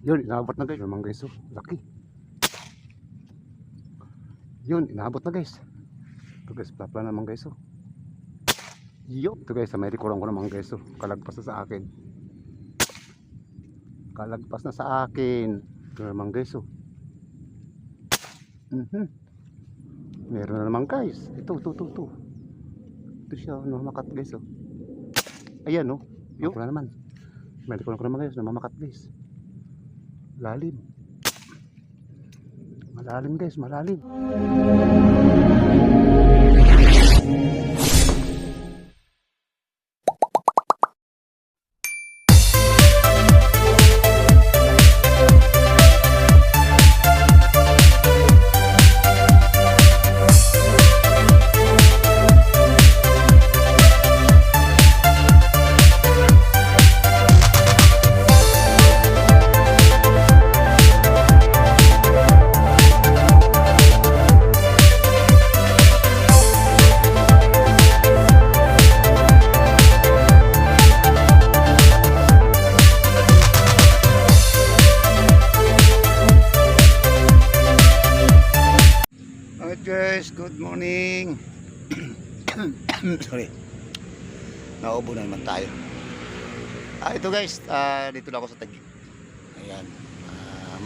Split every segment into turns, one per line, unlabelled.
Yun, inabot na guys. Yung mga guys, oh, laki. Yun, inabot na guys. Ito guys, plapla naman guys, oh. Yun, ito guys, may rekurang ko naman guys, oh. Kalagpas na sa akin. Kalagpas na sa akin. Ito naman guys, oh. Meron na naman guys. Ito. Ito siya, namamakat guys, oh. Ayan, oh. Yun, na naman. May rekurang ko naman guys, namamakat guys. Lalim. Malalim guys, malalim. Guys, good morning. Sorry, naubo na naman tayo. Ito guys, dito lang ako sa Taguig. Ayan,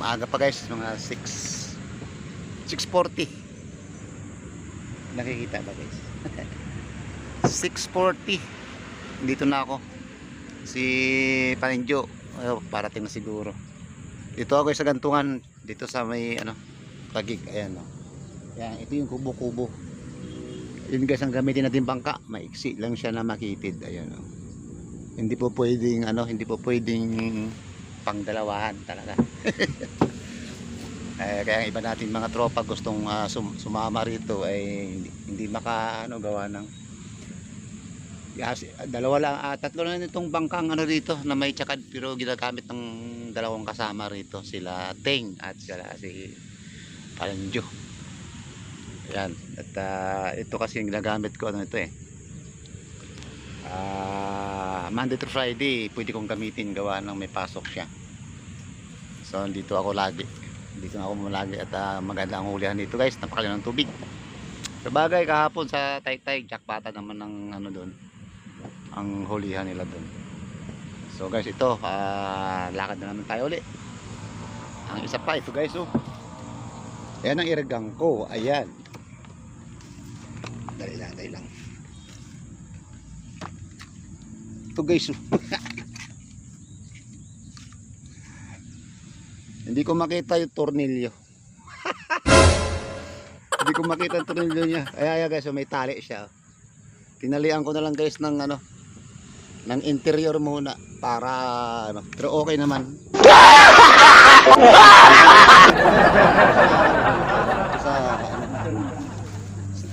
maaga pa guys, mga 6:40. Nakikita ba guys? 6:40. Dito na ako. Si Paninjo parating na siguro. Dito ako sa gantungan, dito sa may Taguig. Ayan, no. Yan, ito yung kubo-kubo. Yun guys ang gamitin natin bangka. Maiksi lang siya na makitid. Ayan, oh. Hindi po pwedeng pangdalawahan talaga. Kaya iba natin mga tropa gustong sumama rito ay hindi gawa ng dalawa lang, tatlo na itong bangkang rito na may tsakad, pero ginagamit ng dalawang kasama rito, sila Teng at sila si Palanjo. Yan, at ito kasi yung ginagamit ko ito Monday to Friday pwede kong gamitin, gawa ng may pasok siya. So dito ako lagi, at maganda ang hulihan dito guys, napakaliwan ng tubig. Sabagay kahapon sa Taytay, jackpata naman ng doon, ang hulihan nila doon. So guys, ito lakad na naman tayo ulit. Ang isa pa ito guys, oh, yan ang iragang ko. Ayan, dali lang ito guys. Hindi ko makita yung tornilyo. Hindi ko makita yung tornilyo niya. Ayan guys, may tali siya. Tinalian ko na lang guys ng ng interior muna para pero okay naman. Sa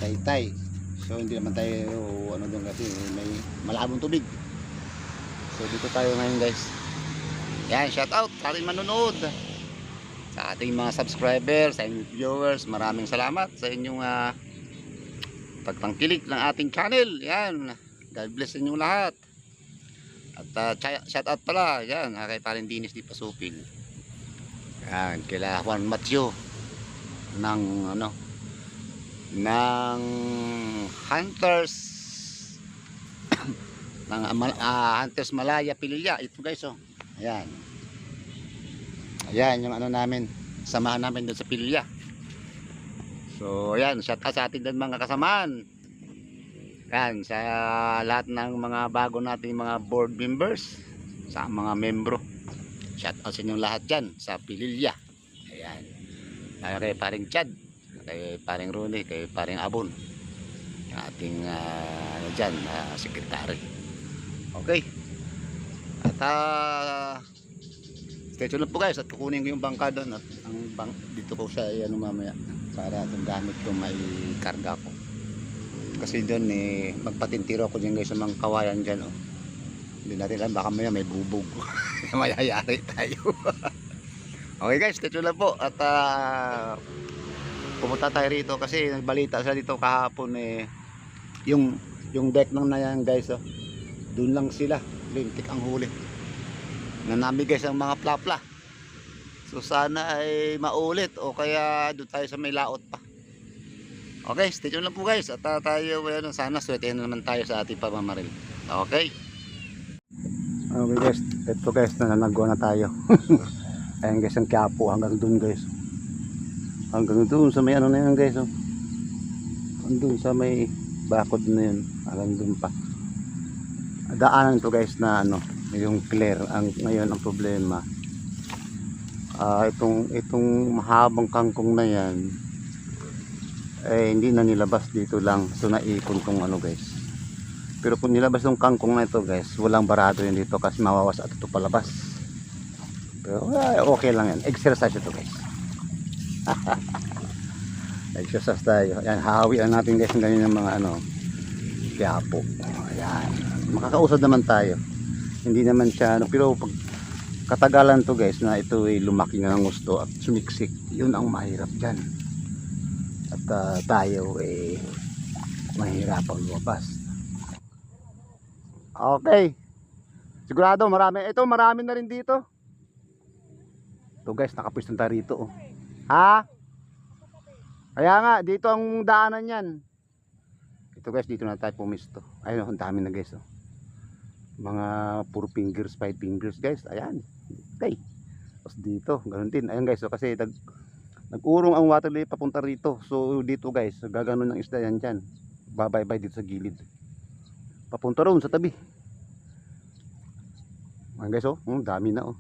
Taytay. So hindi naman tayo doon kasi may malabong tubig. So dito tayo ngayon guys. Yan, shout out sa ating manonood, sa ating mga subscribers, sa inyong viewers. Maraming salamat sa inyong pagtangkilik ng ating channel. Yan, God bless inyong lahat. At shout out pala yan kay Parin Dinis di Pasupil. Yan, kila Juan Matthew ng ng Hunters ng Hunters Malaya Pilya. Ito guys, oh. Ayan. Ayan yung namin, samahan namin doon sa Pilya. So ayan, shout out sa ating mga kasamaan. Yan, sa lahat ng mga bago nating mga board members, sa mga membro. Shout out sa inyong lahat dyan sa Pilya. Ayan. Kay paring Chad, kay paring Rooney, kay paring Abon, yung ating dyan, sekretary. Okay. At stay tuned po guys, at kukunin ko yung bangka doon, at dito ko siya mamaya para itong gamit ko may karga ko. Kasi doon magpatintiro ako dyan guys sa mga kawayan dyan, oh. Hindi natin alam, baka may bubog. Mayayari tayo. Okay guys, stay tuned lang po. At pumunta tayo rito kasi nagbalita sila dito kahapon yung deck ng nayan guys, oh. Doon lang sila, lintik ang huli. Nanamig guys ang mga plapla. So sana ay maulit o kaya doon tayo sa may laot pa. Okay, stay tuned lang po guys. At tayo, sana sweatin na naman tayo sa ating pamamaril. Okay. Okay guys, ito guys, nananagwa na tayo. Ayan guys, ang Quiapo hanggang dun guys. Hanggang dun sa may ano na yan guys. Oh. Hanggang sa may bakod na yun. Hanggang dun pa. Daanan ito guys na ano, yung clear. Ngayon ang problema. Itong mahabang kangkong na yan. Hindi na nilabas dito lang. So naipon tong ano guys. Pero kung nilabas yung kangkong na ito guys, walang barado yun dito kasi mawawas at ito palabas. Pero okay lang yan. Exercise ito guys. Exercise tayo. Ayan, hahawian natin guys ng ganyan mga ano, Quiapo. Ayan. Makakausad naman tayo. Hindi naman siya, pero pag katagalan to guys na ito ay lumaki ng gusto at sumiksik, yun ang mahirap dyan. At tayo mahirapang lumabas. Okay. Sigurado marami. Ito marami na rin dito. Ito guys, nakapwesto tayo rito. Oh. Ha? Kaya nga, dito ang daanan yan. Ito guys, dito na tayo pumisto. Ayun, ang dami na guys. Oh. Mga 4 fingers, 5 fingers guys. Ayan. Okay. Tapos dito, ganoon din. Ayan guys, oh, kasi nag-urong ang water lily papunta rito. So dito guys, gaganon ng isda yan dyan. Babay-bay dito sa gilid. Papunta roon sa tabi. Ayan guys, oh, dami na oh.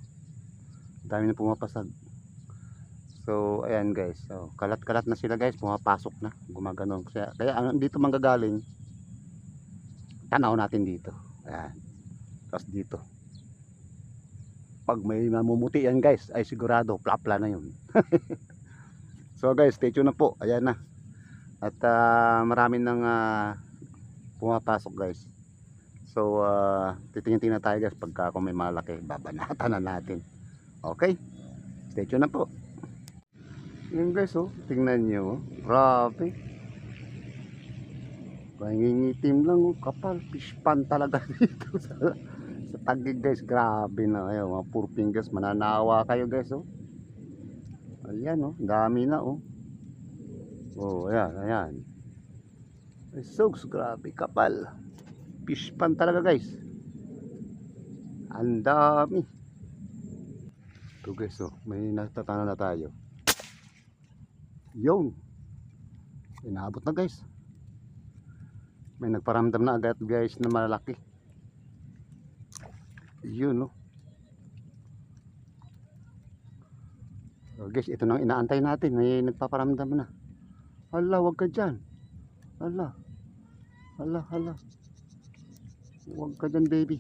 Dami na pumapasag. So ayan guys, so, kalat-kalat na sila guys, pumapasok na, gumaganon. Kaya dito manggagaling. Tanaw natin dito. Ayan. Tapos dito. Pag may namumuti yan guys, ay sigurado plapla na yun. So guys, stay tuned na po. Ayan na. At marami nang pumapasok guys. So titingin-tingin na tayo guys, pagka kung may malaki, babanatan na natin. Okay, stay tuned na po. Yun guys, oh, tingnan nyo, grabe, pangingitim lang, oh, kapal, fish pan talaga dito sa tagig guys. Grabe na kayo, mga 4 fingers, mananawa kayo guys. Oh, ayan, oh, dami na. Oh, ayan, ayan, sugs, grabe, kapal, fish pan talaga guys, ang dami. Ito guys, oh, may natatana na tayo. Yun, inaabot na guys. May nagparamdam na agad guys na malaki. Yun, oh. So guys, ito nang inaantay natin. May nagpaparamdam na. Hala, wag ka dyan. Hala, hala, hala, wag ka dyan baby.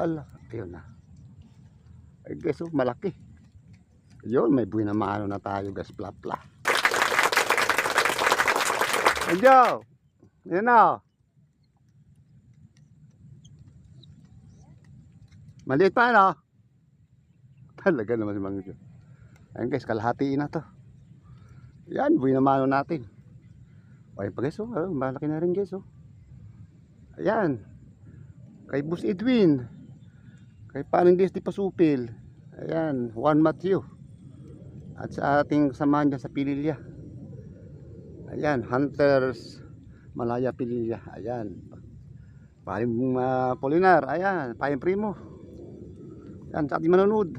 Hala, ayun na. Ay guys, oh, malaki. Yun, may buhay na maano na tayo guys, plapla. Andiyo, yun na. Maliit pa no? Talaga naman si Mangyo. Ayan guys, kalahatiin na to. Yan, buhay na maano natin. Ayun pa guys, oh, malaki na rin guys. Oh. Ayan, kay Boss Edwin, kay Paring Desti Pasupil. Ayan, Juan Matthew. At sa ating samahan dyan sa Pililya. Ayan, Hunters Malaya Pililya. Ayan, Paring Polinar. Ayan, Paring Primo. Ayan, sa ating manonood.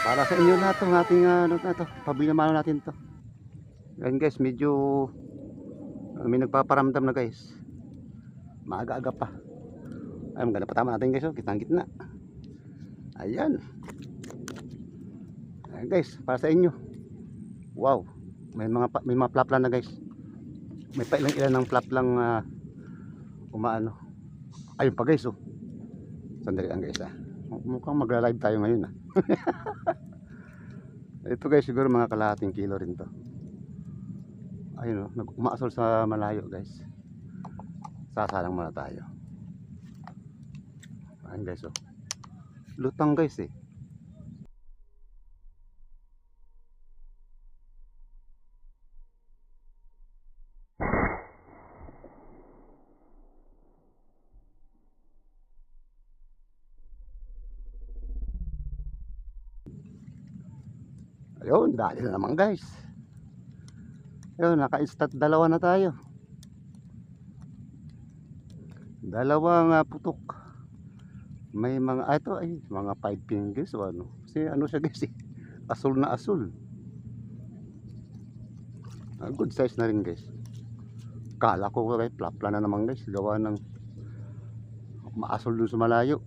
Para sa inyo lahat itong ating pabinamano natin to. Ayan guys, medyo may nagpaparamdam na guys. Maaga-aga pa. Ayan, maganda pa tama natin guys, oh, kitang-kitna. Ayan. Ayan guys, para sa inyo. Wow, may mga plap lang na guys. May pa ilan ng plap lang umaano. Ayun pa guys, oh. Sandali lang guys, mukhang magla-live tayo ngayon Ito guys, siguro mga kalahating kilo rin to. Ayun, oh, umaasol sa malayo guys. Sasalang muna tayo. Ayun guys, oh. Lutang guys eh. Ayun, dali na naman guys. Ayun, naka-instant dalawa na tayo. Dalawang putok. May mga ito ay mga 5 fingers o ano. Kasi ano siya guys eh. Asul na asul. Good size na rin guys. Kala ko guys, plapla na naman guys. Gawa ng maasul dun sa malayo.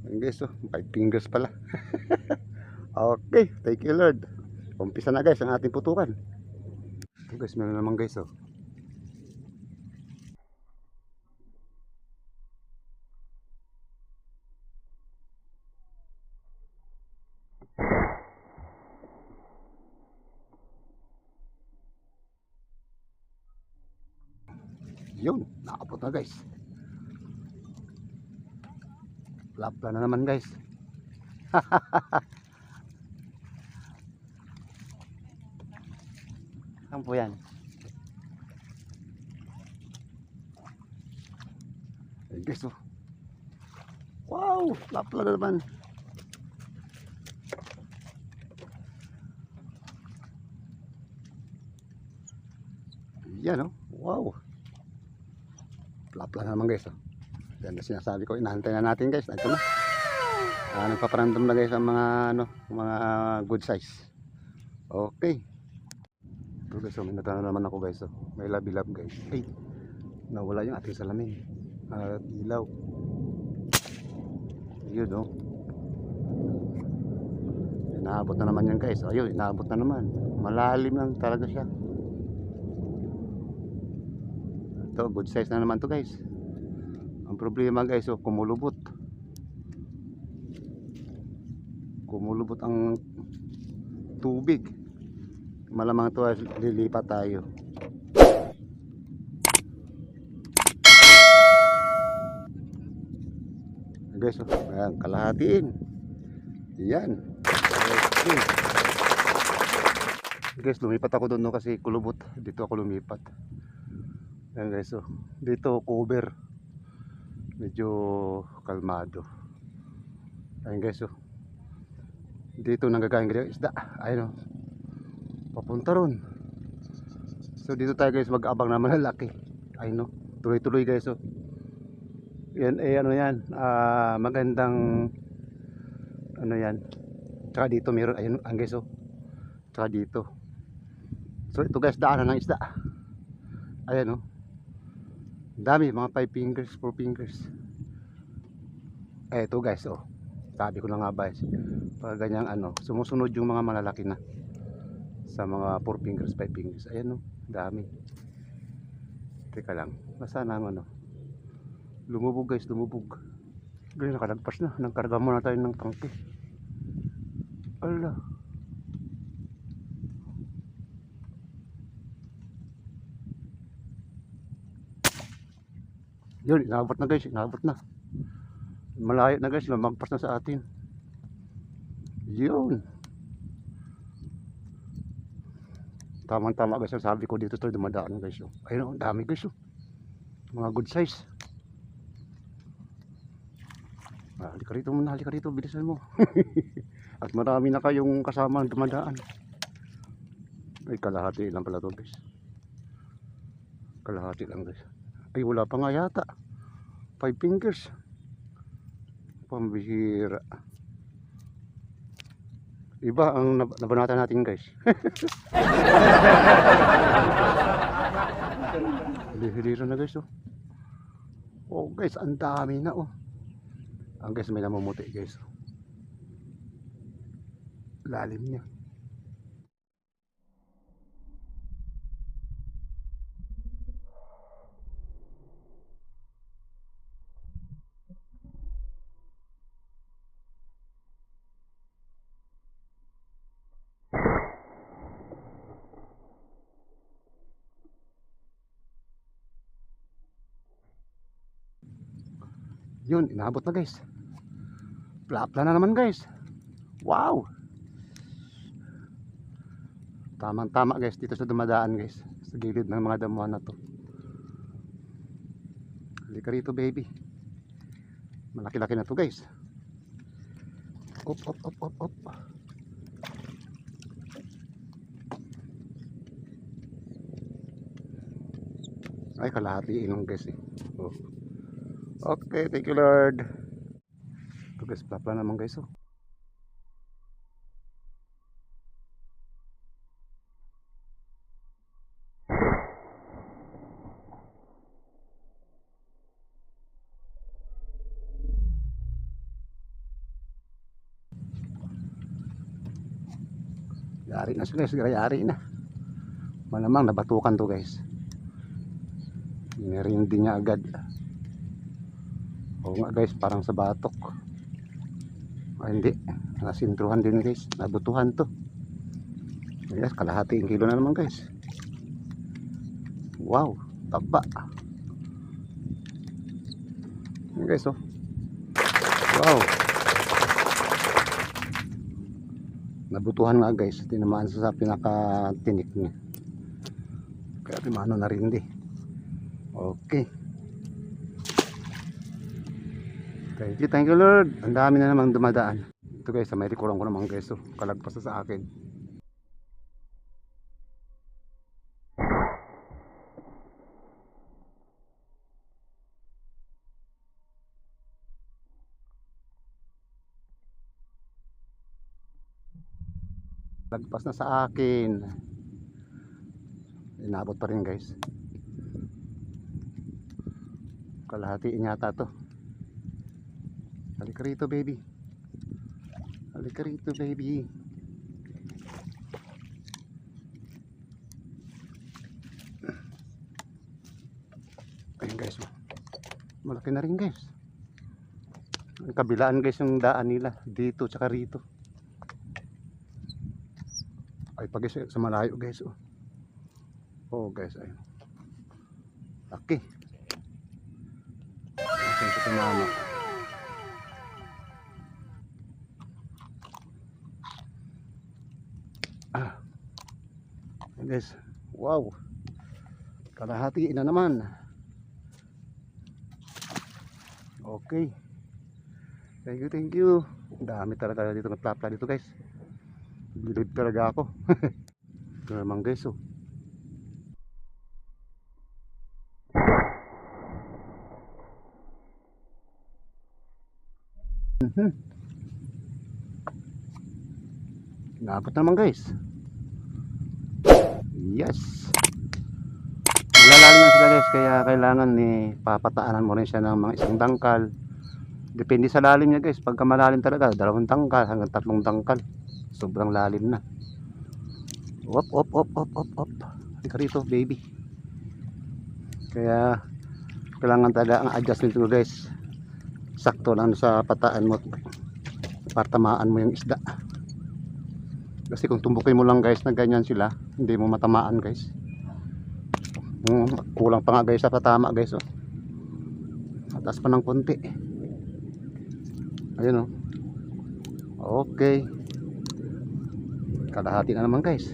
Ayun guys, 5 fingers pala. Okay, thank you Lord. Umpisa na guys ang ating putukan. Ito guys, meron naman guys oh. Yun, nakapot na guys. Plapla na naman guys. Saan po yan? Ayun guys oh. Wow, plapla na naman. Yan oh, wow. Plapla na naman guys oh. Yan na sinasabi ko, inahantay na natin guys. Ito na. Nagpaparandom na guys ang mga ano, mga good size. Okay. Ito guys oh, may natana naman ako guys oh. May labi-lab guys. Ay, nawala yung ating salamin. At ilaw. Yun oh. Inaabot na naman yan guys. Ayun, inaabot na naman. Malalim lang talaga siya. Ito, good size na naman to guys. Ang problema guys, oh, kumulubot. Kumulubot ang tubig. Malamang to lilipat tayo. Guys, oh, ayan, kalahatiin. Yan. Okay. Guys, lumipat ako doon no, kasi kulubot. Dito ako lumipat. Ayan guys, oh. Dito cover. Medyo kalmado. Ayan guys, oh. Dito nanggagaling ganyan isda. Ayun oh. Papunta ron. So dito tayo guys mag-abang na malalaki. Ayun oh. Tuloy-tuloy guys, oh. Yan ano yan. Magandang ano yan. Tsaka dito meron ayun ang guys, oh. Tsaka dito. So ito guys, daanan ng isda. Ayan oh. Dami, mga 5 fingers, 4 fingers. Ito guys, oh. Sabi ko na nga ba, pag ganyang ano, sumusunod yung mga malalaki na sa mga 4 fingers, 5 fingers. Ayan oh, dami. Teka lang, nasaan ang ano? Lumubog guys, lumubog. Ganyan, nakalagpas na. Nagkarga muna tayo ng tangke. Ala. Yun, inabot na guys, inabot na. Malayo na guys, lumagpas na sa atin. Yun. Tamang-tama guys, sabi ko dito tayo dumadaan guys. Ayun, dami guys. Mga good size. Halika rito muna, halika rito, bilisan mo. At marami na kayong kasama dumadaan. Ay, kalahati lang pala to guys. Kalahati lang guys. Ay, wala pa nga yata. 5 fingers. Pambihira. Iba ang nabanatan natin guys. Lihiliro na guys oh. Oh guys, ang dami na oh. Ang guys, may namumuti guys. Lalim niya. Yun, inabot na guys. Plapla na naman guys. Wow. Tamang tama guys, dito sa dumadaan guys. Sa gilid ng mga damuhan na to. Halika rito baby. Malaki-laki na to guys. Op, op, op, op, op. Ay, kalahati ilong guys eh. Oh. Okay, thank you Lord. Ito guys, plapla naman guys oh. Yari na sila, yari na. Malamang nabatukan to guys. Inirindi niya agad. Oo nga guys, parang sa batok. Ay hindi, nasintruhan din guys. Nabutuhan to. Yes, kalahati kilo na naman guys. Wow, taba. Yan guys oh. Wow. Nabutuhan nga guys, tinamaan sa pinakatinik niya. Kaya timano na rin di. Okay. Thank you Lord. Ang dami na namang dumadaan. Ito guys, may rekurang ko naman guys. So, kalagpas na sa akin. Lagpas na sa akin. Inabot pa rin guys. Kalahatiin yata to. Halika rito baby. Halika rito baby. Ayun guys. Malaki na rin guys. Ang kabilaan guys yung daan nila. Dito tsaka rito. Ay pag sa malayo guys oh. Oh guys ayun. Laki. Asan ito mama. Ah. Ayun guys. Wow. Kalahati na naman. Okay. Thank you. Dami talaga dito nagplapla dito guys. Bilib talaga ako. Ito naman guys oh. Nakapot naman guys. Yes. Malalalim na sila guys, kaya kailangan papataanan mo rin siya ng mga isang dangkal. Depende sa lalim niya guys. Pagka malalim talaga, 2 dangkal hanggang 3 dangkal. Sobrang lalim na. Op. Halika rito baby. Kaya kailangan talaga ang adjustment mo guys. Sakto lang sa pataan mo para tamaan mo yung isda. Kasi kung tumbukin mo lang guys na ganyan sila, hindi mo matamaan guys. Kulang pa nga guys sa patama guys oh. Mataas pa ng konti. Ayun oh. Okay. Kalahati na naman guys.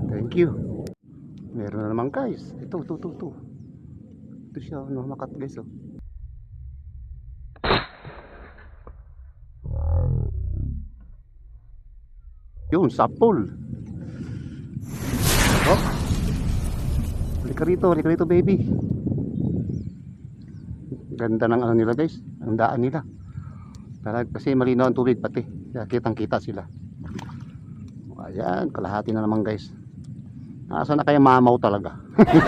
Thank you. Meron na naman guys. Ito. Ito siya no, makat guys oh. Yun, sapol. Oh. Halika rito baby. Ganda ng ano nila guys, ang daan nila. Kasi malinaw ang tubig pati. Kaya kitang kita sila. Ayan, kalahati na naman guys. Nasa na kaya mamaw talaga. Ito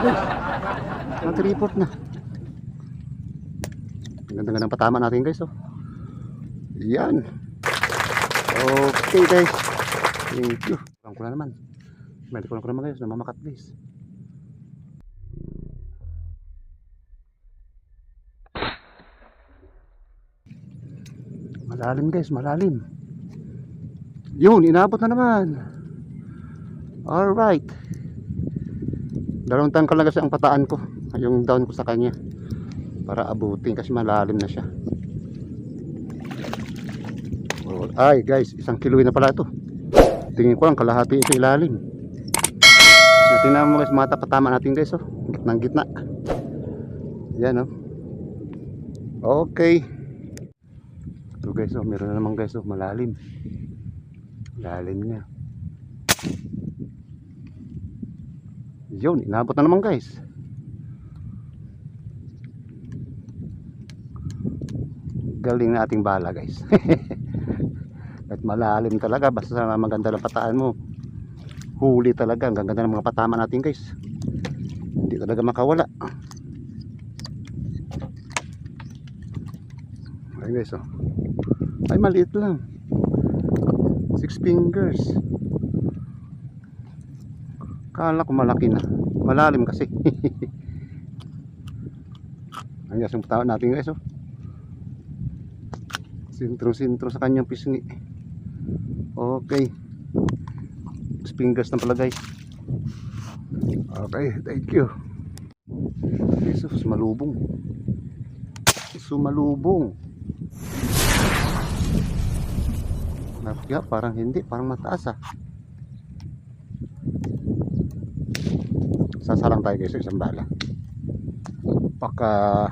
guys. Nag-report na. Ganda ng patama natin guys oh. Yan. Okay guys. Thank you. Kulang ko na naman. Kulang ko naman guys. Namamakat guys. Malalim guys. Malalim. Yun. Inabot na naman. Alright. 2 tangkal na kasi ang pataan ko. Yung down ko sa kanya. Para abutin kasi malalim na siya. Ay guys, 1 kilo na pala ito. Tingin ko lang kalahati ito ilalim. Tingnan mo guys, mata patama natin guys oh. Gitnang gitna. Yan oh. Okay. Ito guys oh, meron na naman guys oh, malalim. Lalim niya. Yun, inabot na naman guys. Galing na ating bala guys. At malalim talaga, basta maganda ng pataan mo, huli talaga. Ang ganda ng mga patama natin guys, hindi talaga makawala. Ayun guys, oh. Ay, maliit lang, 6 fingers. Kala ko malaki na, malalim kasi. Ang guys, yung patama natin guys, oh. Sintro sa kanyang pisngi. Okay, 6 fingers na pala guys. Okay, thank you. Jesus, sumalubong. Napya, parang hindi, parang mataas ah. Sasalang tayo guys sa isang bala. Baka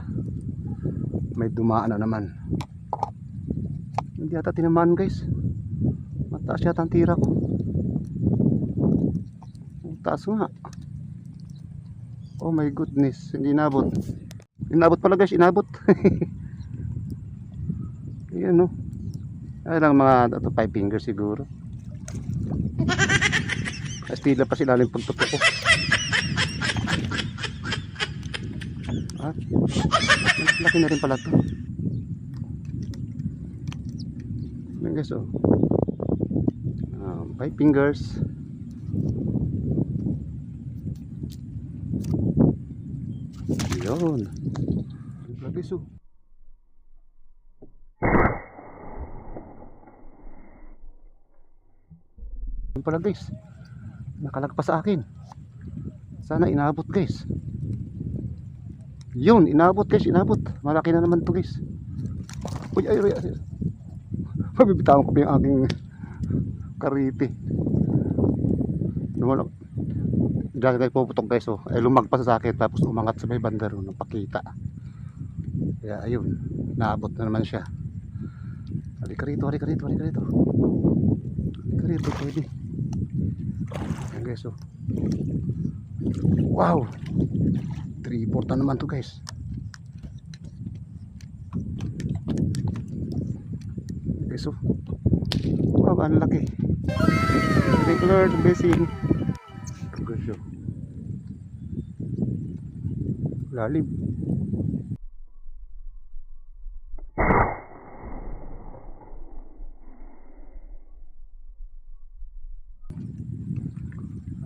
may dumaan na naman. Hindi ata tinamaan guys. Mataas yata ang tira ko. Taas nga. Oh my goodness, hindi inabot. Inabot pala guys, inabot. Ayan no. Ay lang mga 5 fingers siguro. Astila pa sila yung pagtutok ko. Ah, laki na rin pala to. Ayan guys, oh. 5 fingers. Yun. Guys, oh. Yun pala guys, nakalagpas sa akin. Sana inabot guys. Yun, inabot guys, inabot. Malaki na naman to guys. Uy, ay. Mabibitawan ko pa yung aking karite. Lumalak. Dahil kayo puputok guys, oh. Ay lumagpas sa akin tapos umangat sa may bandero ng pakita. Kaya ayun, naabot na naman siya. Halika rito. Halika rito, pwede. Ayan guys, oh. Wow, 3/4 na naman to guys. Guys, oh. Wow, ang laki. Thank you Lord, blessing. Guys, oh. Lalim.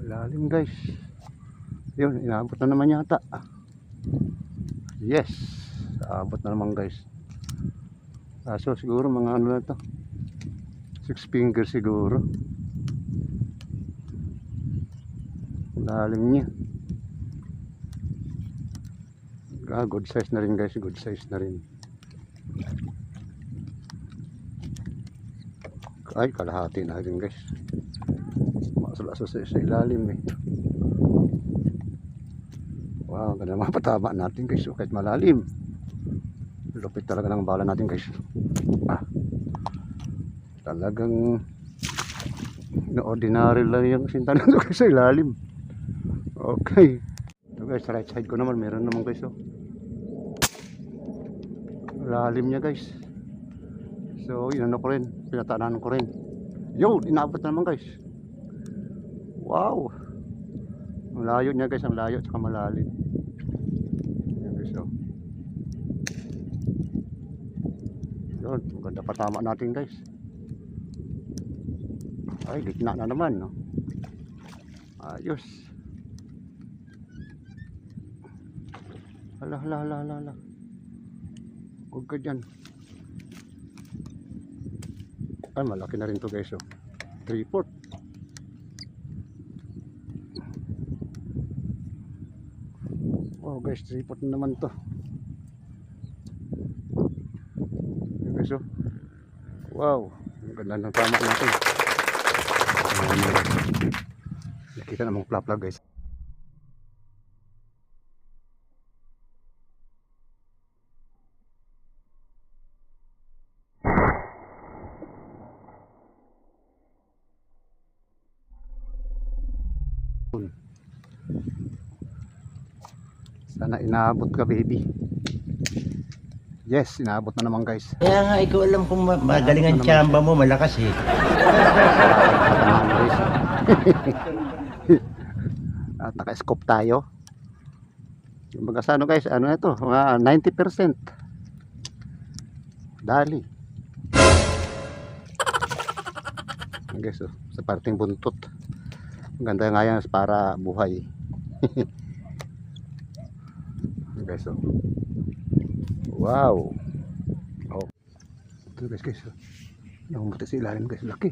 Lalim guys. Yun, inabot na naman yata. Yes, abot na naman guys. So siguro mga ano na to, 6 fingers siguro. Lalim niya. Good size na rin guys, good size na rin. Ay, kalahati na rin guys. Masulaso sa ilalim eh. Wow, ganda mga patama natin guys, so, kahit malalim. Lupit talaga ng bala natin guys. Talagang na ordinary lang yung sinta nito guys sa ilalim. Okay. Ito guys, sa right side ko naman meron naman guys, oh. Lalim niya guys. So inano ko rin, pinatanan ko rin. Yo, inabot na naman guys. Wow, ang layo niya guys, ang layo at malalim. Yan guys, oh. Yun, maganda patama natin guys. Ay, gitna na naman, no? Ayos. Hala. Huwag ka dyan. Ay, malaki na rin to guys, oh. 3/4. Oh guys, 3/4 na naman to. Yan guys, oh. Wow, ang ganda ng tama natin. Nakita namang plapla guys. Sana inaabot ka, baby. Yes, inaabot na naman, guys.
Kaya nga, ikaw alam kung magaling ang tsamba mo, malakas eh.
At naka-scope tayo. Kumbaga sa ano, guys, ano na ito, mga 90%. Dali. Guys, oh, sa parting buntot. Ganda nga yan para buhay. Guys, oh. Wow. Oh. Ito guys, oh. Nakumuti sa ilalim, guys, laki.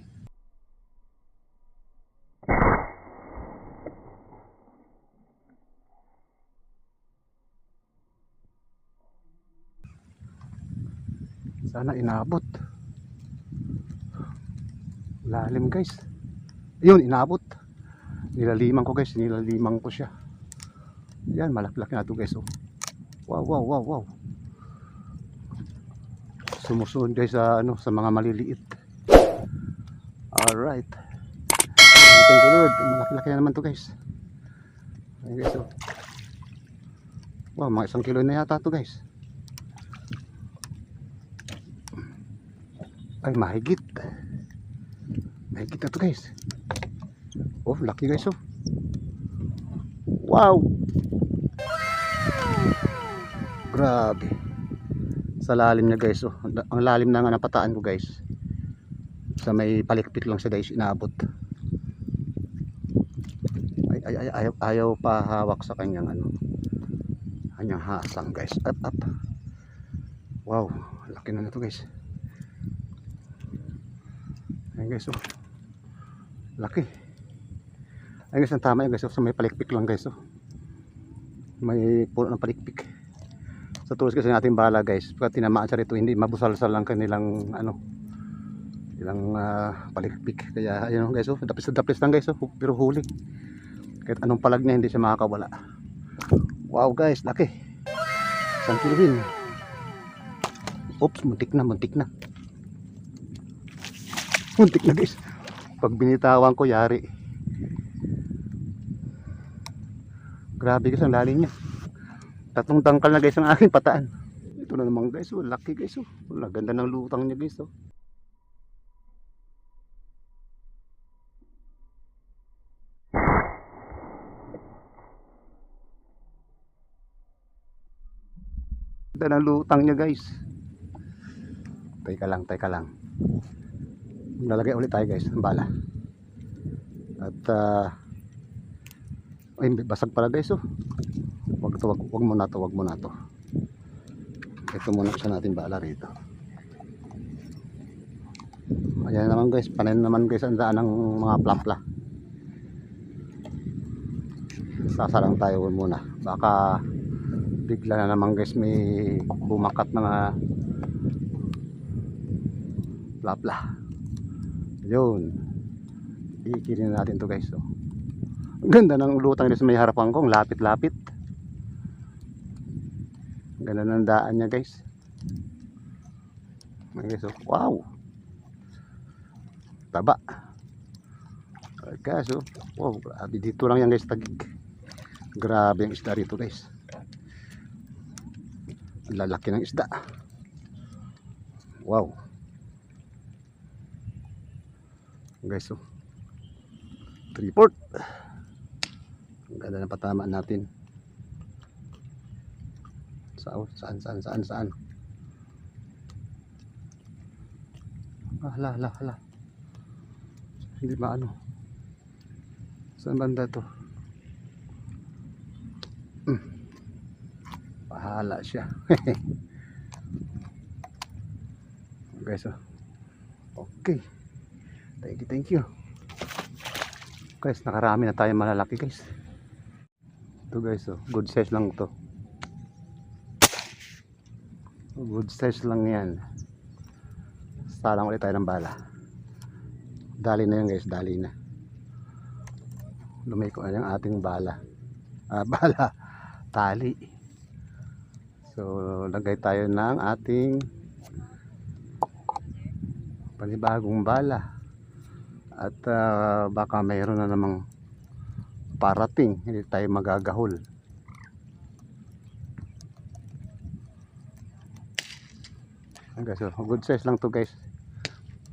Sana inabot. Lalim, guys. Yun, inabot. Nilaliman ko, guys, nilaliman ko siya. Yan, malaki-laki na ito, guys, oh. Wow. Sumusunod, guys, sa ano, sa mga maliliit. Alright. Thank you, Lord. Malaki-laki na naman to, guys. Ayan, guys, oh. Wow, mga 1 kilo na yata to, guys. Ay, mahigit na to, guys. Oh, laki, guys, oh. Wow. Grabe. Sa lalim niya, guys, oh. Ang lalim na nga napataan ko, guys. Sa may palikpik lang siya, guys, inaabot. Ayaw pa hawak sa kanyang ano, kanyang hasang, guys. Up. Wow, laki na nito, guys. Ayan, guys, oh. Laki. Ayan, guys, ang tama yan, guys, oh. Sa may palikpik lang, guys, oh. May puno ng palikpik. Sa tulos kasi natin bala, guys. Pagka tinamaan sa rito, hindi mabusal-sal lang kanilang ano, ilang palikpik. Kaya ayun, guys, oh, dapis lang, guys, oh. Pero huli. Kahit anong palag niya, hindi siya makakawala. Wow, guys, laki. 1 kilo din. Oops, muntik na. Muntik na, guys. Pag binitawan ko, yari. Grabe, guys, ang lalim niya. 3 tangkal na, guys, ang aking pataan. Ito na naman, guys, oh, laki, guys, oh. Ang ganda ng lutang niya, guys, oh. Ganda ng lutang niya, guys. Teka lang. Lalagay ulit tayo, guys, ng bala. At ay, basag pala, guys, oh. Wag mo na to. Ito muna sa natin bala rito. Ayan naman, guys, panin naman, guys, ang daan ng mga plapla. Sasalang tayo muna. Baka bigla na naman, guys, may bumakat na plapla. Yun. Ikirin natin to, guys, oh. Ang ganda ng lutang nito sa may harapan ko. Lapit-lapit. Ganda ng daan niya, guys. Guys, oh. Wow. Taba. Guys, oh. Wow, grabe. Dito lang yan, guys, Tagig. Grabe ang isda rito, guys. Ang lalaki ng isda. Wow. Guys, oh. 3/4. Ang ganda ng patamaan natin. Saan? Hala. Hindi maano. Saan banda to? Pahala siya. Guys, oh. Okay. Thank you. Guys, nakarami na tayo malalaki, guys. Ito, guys, oh. Good size lang to. Good size lang yan. Salang ulit tayo ng bala. Dali na yan, guys, dali na. Lumay ko na yung ating bala. Bala. Tali. So, lagay tayo ng ating panibagong bala. At baka mayroon na namang parating, hindi tayo magagahol. Guys, so, good size lang to guys.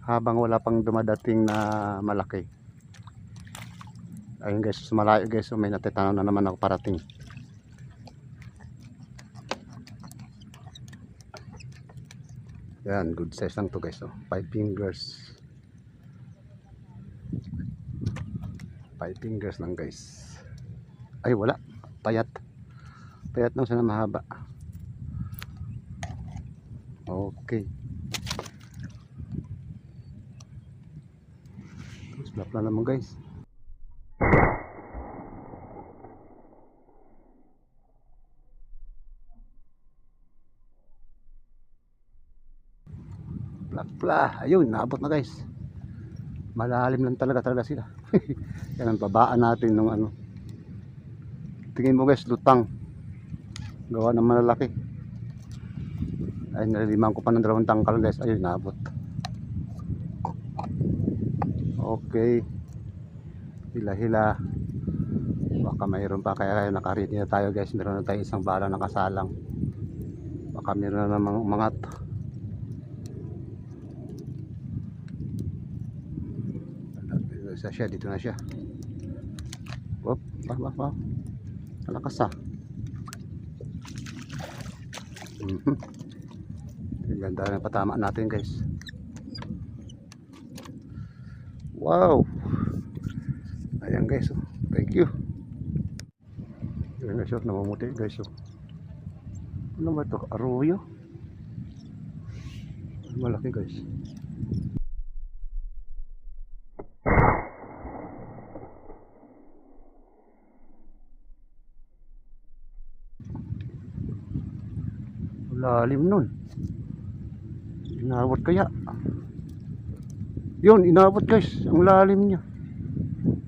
Habang wala pang dumadating na malaki. Ayun guys, malayo guys, so may natitanaw na naman ako parating. Yan, good size lang to guys. So, 5 fingers. 5 fingers lang guys. Ay wala, payat. Payat lang siya na mahaba. Okay. Slap na naman guys. Plapla. Ayun, naabot na guys. Malalim lang talaga sila. Yan ang babaan natin nung ano. Tingin mo guys, lutang. Gawa ng malalaki. Ay, naliliman ko pa ng 2 tangkal guys. Ayun, naabot. Okay. Hila-hila. Baka mayroon pa. Kaya nakarit na tayo guys. Meron na tayo isang bala nakasalang. Baka meron na namang umangat. Dito na siya. Wop, wow. Malakas ah. Ganda na patama natin guys. Wow. Ayan guys, oh. Thank you. Ayan guys, oh. Namumuti guys, oh. Ano ba ito? Arroyo? Malaki guys. Lalim nun. Inabot kaya. Yun, inabot guys. Ang lalim niya.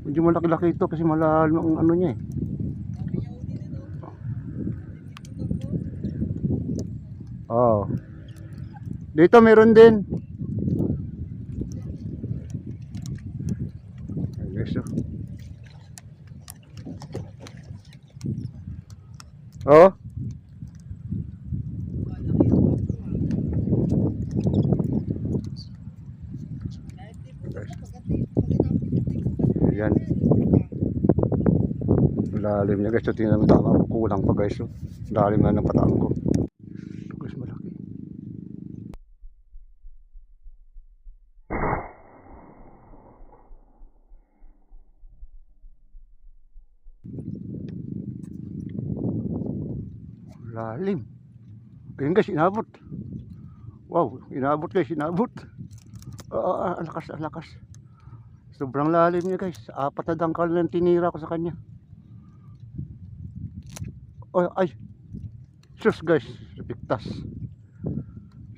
Medyo malaki-laki ito kasi malalim ang ano niya eh. Oh. Dito meron din. Ayan guys, oh. Oh. Ayan. Lalim niya guys. So, tingnan mo tama. Kulang pa guys. So. Lalim na ng patang ko. Ito guys, malaki. Lalim. Ayan guys, inabot. Wow, inabot guys, inabot. Alakas. Sobrang lalim niya guys. 4 na dangkal na tinira ko sa kanya. Oh, ay. Sus guys, pigtas.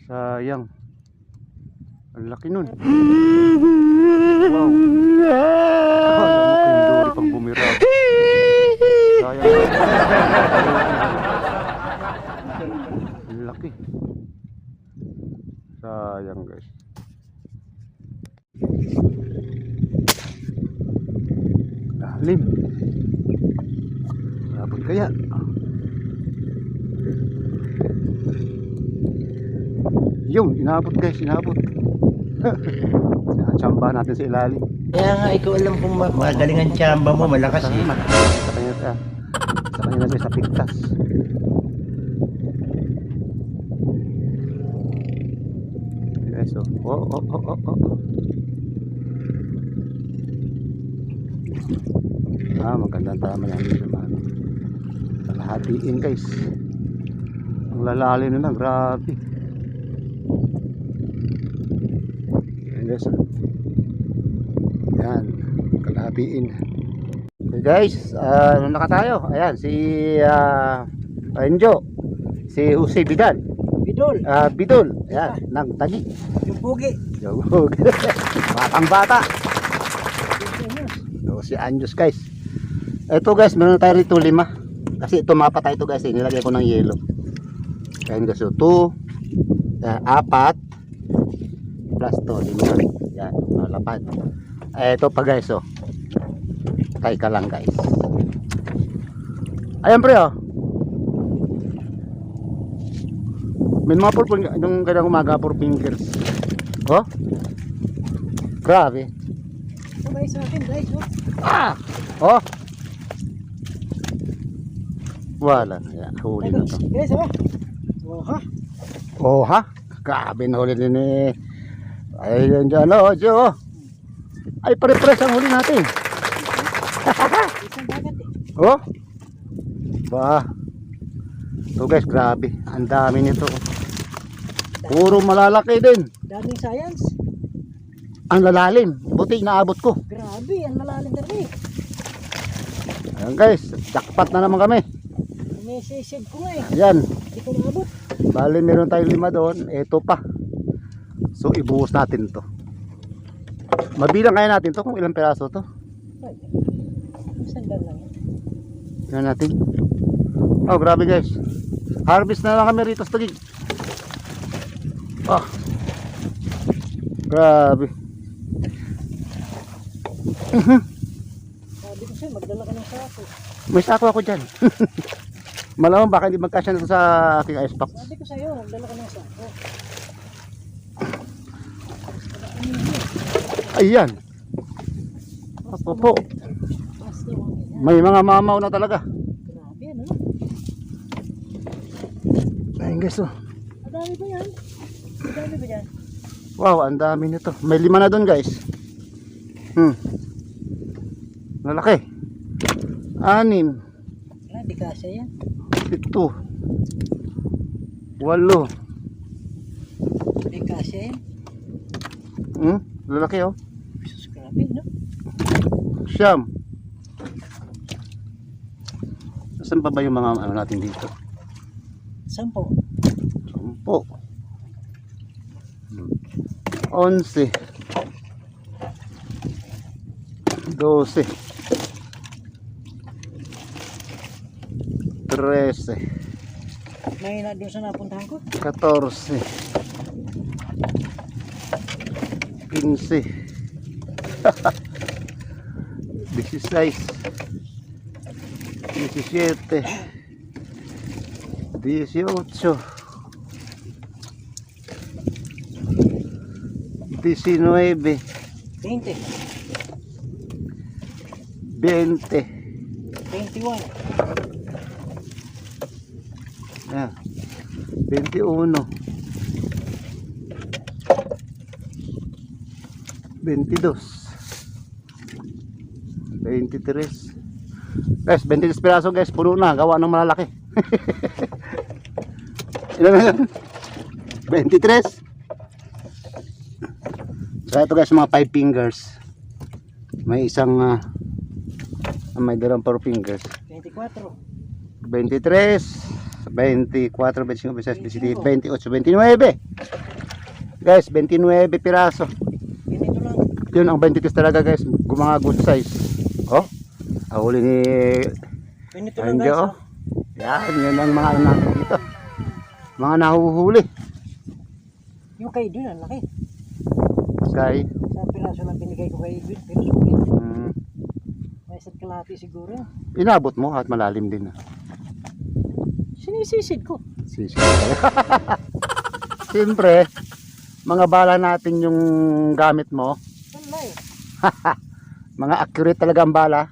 Sayang. Ang laki nun. Wow. Alam mo kinduri pang bumirag. Sayang. Ang laki. Sayang guys. Lalim. Abot kaya. Yung inabot guys, inabot. Tsamba natin sa ilalim.
Kaya nga, ikaw alam kung magaling ang tsamba mo, malakas eh.
Sa kanya na guys, sa pigtas. Guys, oh. Magandang tama yan dito naman. Kalahatiin guys. Ang lalalim na, grabe. Yan guys. Yan, kalahatiin. Okay guys, ano na ka tayo? Ayan, si Enjo. Si Jose Bidal. Bidol. Ayan, ng Tagi.
Yung pugi.
Yung pugi. Batang bata. So, si Anjos guys. Ito guys, meron tayo rito 5. Kasi ito mapatay ito guys, nilagay ko ng yelo. Ayan guys, so 2, 4 plus to 5. Yan, lapad. Ito pa guys, oh. Tay ka lang guys. Ayan pre, oh. May mga purple, yung kailang umaga, 4 fingers. Oh? Grabe.
Sabay sa akin guys, oh.
Ah! Oh! Wala na yan. Huli na to.
Guys, oh. Oh, ha?
Oh ha? Grabe na huli din eh. Ay, yun dyan oh, Jo. Ay, pare-pres ang huli natin.
Isang dagat eh.
Oh? Ba? So guys, grabe. Ang dami nito. Puro malalaki din.
Daming science.
Ang lalalim. Buti naabot ko.
Grabe, ang malalim na rin.
Ayan guys, jackpot na naman kami.
May sisig ko nga eh.
Ayan.
Hindi ko maabot.
Bali meron tayong 5 doon. Ito pa. So ibuhos natin to. Mabilang kaya natin to kung ilang peraso to.
Ay, sandal lang yan.
Tingnan natin. Oh, grabe guys. Harvest na lang kami rito sa Taguig. Ah. Grabe.
Sabi ko sa'yo, magdala ka ng sako.
May sako ako dyan. Malamang baka hindi magkasya na to sa aking icebox.
Sabi ko sa'yo, magdala ka ng sako.
Ayan. Apo po.
Basta mo yan.
May mga mamaw na talaga.
Grabe, ano?
Ayun guys oh.
Ang dami ba yan? Ang dami ba yan?
Wow, ang dami nito. May 5 na doon guys. Malaki. 6.
Wala, di kasya yan.
7. 8.
Di kasya yan.
Lalaki oh.
Jesus, grabe, no?
9. Saan pa ba yung mga ano natin dito?
10.
10. 11. 12. 13.
May na doon sa napuntahan ko.
14. 15. 16. 17. 18. 19.
20.
20.
21.
Ayan. 21. 22. 23. Guys, 23 piraso guys, puno na, gawa ng malalaki. Ilan na yan? 23. So ito guys, mga 5 fingers. May isang may dalawang 4 fingers.
24.
23, 24, 25, 26, 27, 28, 29. Guys, 29 piraso.
Ganito lang.
Yun ang 23 talaga guys, mga good size. Oh, ahuli ni
Ganito lang guys.
Anjo.
Oh.
Yan, yun ang mga ano natin dito. Mga nahuhuli.
Yung kay Edwin, ang laki.
Kay,
Sa piraso lang binigay ko kay Edwin. Pero sulit. May isa't kalahati siguro.
inabot mo at malalim din.
Sinisisid ko.
Sisi. Siyempre, mga bala natin yung gamit mo.
Wala eh.
Mga accurate talaga ang bala.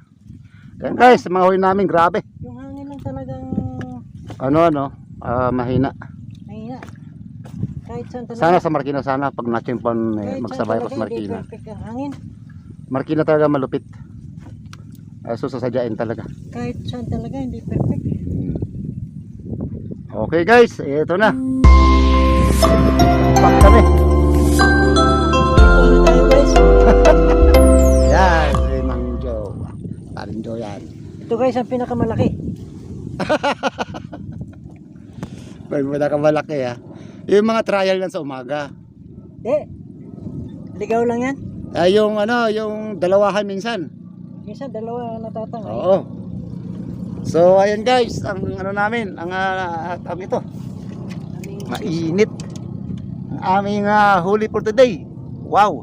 Yan guys, mga huli namin, grabe.
Yung hangin lang talagang
Mahina.
mahina. Kahit saan talaga.
Sana sa Marikina, sana pag na-champion
kahit
magsabay
saan
ako sa
talaga, hindi
Marikina.
perfect ang hangin.
Marikina talaga malupit. So sasadyain talaga.
Kahit saan talaga hindi perfect.
Okay guys, ito na. Pak kami.
Ito na tayo guys.
Yan, si Mang Joe. Paring Joe yan.
Ito guys ang pinakamalaki.
Pag malaki ha. Yung mga trial lang sa umaga.
Ligaw lang yan.
Yung yung dalawahan minsan.
Minsan dalawa natatangay.
Oo. So ayan guys, ang namin, ang ito.
Aming
Mainit. Ang aming huli for today. Wow.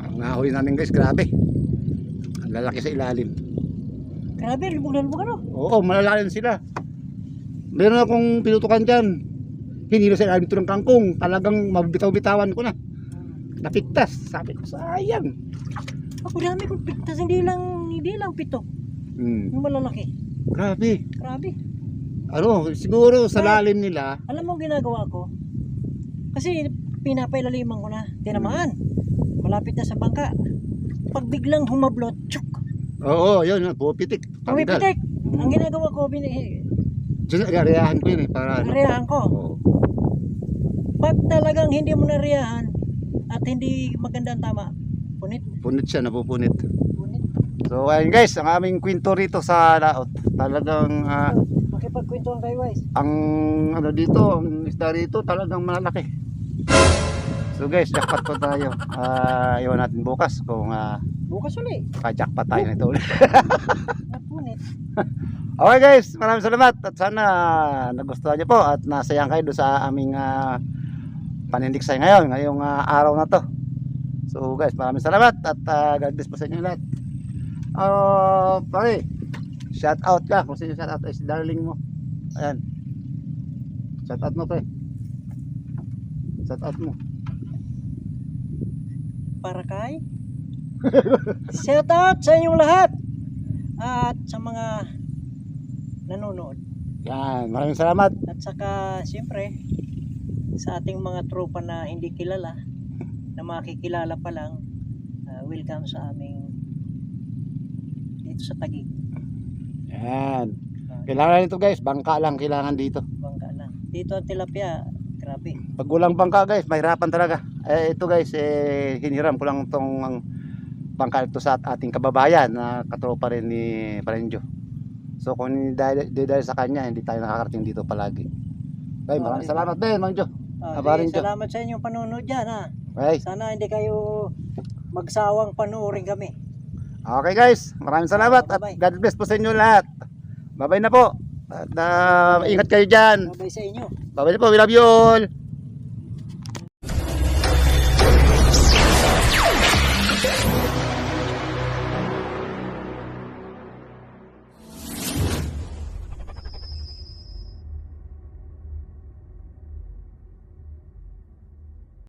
Ang huli namin guys, grabe. Ang lalaki sa ilalim.
grabe, lubog na lubog ano.
Oo, malalalim sila. Meron akong pinutukan dyan. hinilo sa ilalim ito ng kangkong. Talagang mabitaw-bitawan ko na. Napigtas. Sabi ko, sayang.
Ako dami kong pigtas, hindi lang 7. Yung malalaki.
Grabe.
Grabe.
Ano, siguro sa lalim nila.
Alam mo ang ginagawa ko? Kasi pinapailaliman ko na. Tinamaan. Malapit na sa bangka. Pag biglang humablot, tsuk.
Oo, yun. Pupitik.
Pumipitik. Ang ginagawa ko,
Ariyahan ko yun para ano.
riyahan ko.
Oo.
Pag talagang hindi mo nariyahan at hindi maganda ang tama, punit.
Punit siya, napupunit.
Punit.
So ayun guys, ang aming kwento rito sa laot. Talagang
Makipagkwentuhan kayo guys.
ang ano dito, ang isda rito talagang malalaki. So guys, jackpot po tayo. Iwan natin bukas kung
Bukas ulit.
ka-jackpot tayo nito ulit.
Punit.
Okay guys, maraming salamat at sana nagustuhan niyo po at nasayang kayo doon sa aming panindiksay ngayong araw na to. So guys, maraming salamat at God bless po sa inyo lahat. Pare, shout out ka kung sino shout out is darling mo. Ayan. Shout out mo pre. Shout out mo.
Para kay shout out sa inyong lahat at sa mga nanonood.
Yan, maraming salamat.
At saka siyempre sa ating mga tropa na hindi kilala, na makikilala pa lang, welcome sa aming dito sa Taguig.
Yan. Kailangan nito guys, bangka lang kailangan dito.
Bangka na. Dito ang tilapia, grabe.
Pag walang bangka guys, mahirapan talaga. Ito guys, hiniram ko lang tong bangka ito sa ating kababayan na katropa rin ni Parenjo. So kung hindi dahil sa kanya, hindi tayo nakakarating dito palagi. Okay, maraming salamat din, Mang Jo. Kabarin Jo.
Salamat sa inyong panonood dyan ha.
Okay.
Sana hindi kayo magsawang panoorin kami.
Okay guys, maraming salamat at
Bye-bye.
God bless po sa inyo lahat. Bye-bye na po. At ingat kayo dyan.
Babay sa inyo.
Bye-bye na po. We love you all.